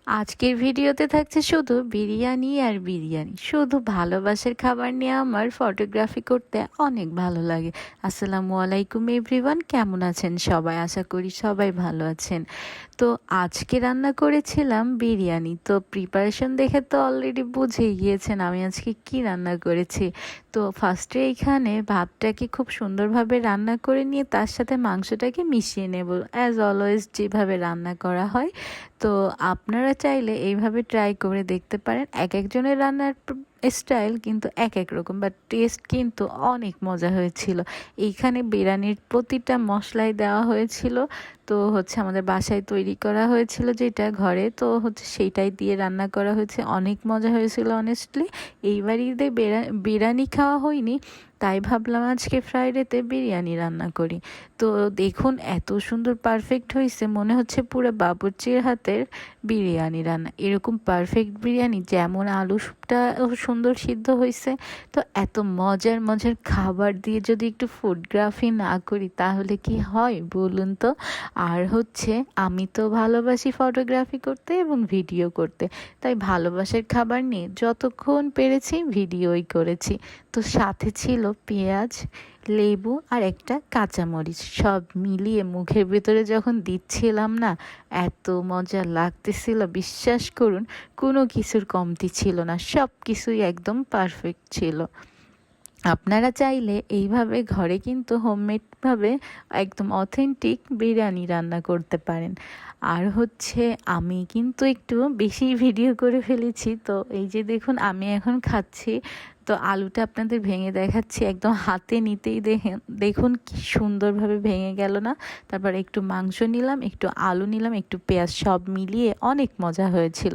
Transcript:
আজকের ভিডিওতে থাকছে শুধু বিরিয়ানি আর বিরিয়ানি। শুধু ভালোবাসার খাবার নিয়ে আমার ফটোগ্রাফি করতে অনেক ভালো লাগে। আসসালামু আলাইকুম এভরিওয়ান, কেমন আছেন সবাই? আশা করি সবাই ভালো আছেন। তো আজকে রান্না করেছিলাম বিরিয়ানি। তো প্রিপারেশন দেখে তো অলরেডি বুঝেই গিয়েছেন আমি আজকে কি রান্না করেছি। তো ফার্স্টে এইখানে ভাতটাকে খুব সুন্দরভাবে রান্না করে নিয়ে তার সাথে মাংসটাকে মিশিয়ে নেব, অ্যাজ অলওয়েজ যেভাবে রান্না করা হয়। তো আপনারা চাইলে এইভাবে ট্রাই করে দেখতে পারেন। এক একজনের রান্নার স্টাইল কিন্তু এক এক রকম, বাট টেস্ট কিন্তু অনেক মজা হয়েছিল। এইখানে বিরিয়ানির প্রতিটা মশলাই দেওয়া হয়েছিল। তো আমাদের বাসায় তৈরি করা হয়েছিল যেটা ঘরে, তো সেইটাই দিয়ে রান্না করা হয়েছে। অনেক মজা হয়েছিল অনেস্টলি। এইবার ঈদে বিরিয়ানি খাওয়া হয়নি, তাই ভাবলাম আজকে ফ্রাইডেতে বিরিয়ানি রান্না করি। তো দেখুন এত সুন্দর পারফেক্ট হয়েছে, মনে হচ্ছে পুরো বাবুর্চির হাতের বিরিয়ানি রান্না। এরকম পারফেক্ট বিরিয়ানি, যেমন আলু সুপটা সুন্দর সিদ্ধ হয়েছে, তো এত মজার মজার খাবার দিয়ে যদি একটু ফুডগ্রাফি না করি তাহলে কি হয় বলুন তো? আর আমি তো ভালোবাসি ফটোগ্রাফি করতে এবং ভিডিও করতে, তাই ভালোবাসার খাবার নিয়ে যতক্ষণ পেরেছি ভিডিওই করেছি। তো সাথে ছিল পেঁয়াজ, লেবু আর একটা কাঁচামরিচ, সব মিলিয়ে মুখের ভেতরে যখন দিচ্ছিলাম না, এত মজা লাগতেছিল, বিশ্বাস করুন কোনো কিছুর কমতি ছিল না, সব কিছুই একদম পারফেক্ট ছিল। আপনারা চাইলে এইভাবে ঘরে কিন্তু হোমমেডভাবে একদম অথেন্টিক বিরিয়ানি রান্না করতে পারেন। আর আমি কিন্তু একটু বেশি ভিডিও করে ফেলেছি। তো এই যে দেখুন আমি এখন খাচ্ছি, তো আলুটা আপনাদের ভেঙে দেখাচ্ছি, একদম হাতে নিতেই দেখুন কি সুন্দরভাবে ভেঙে গেল না। তারপর একটু মাংস নিলাম, একটু আলু নিলাম, একটু পেঁয়াজ, সব মিলিয়ে অনেক মজা হয়েছিল।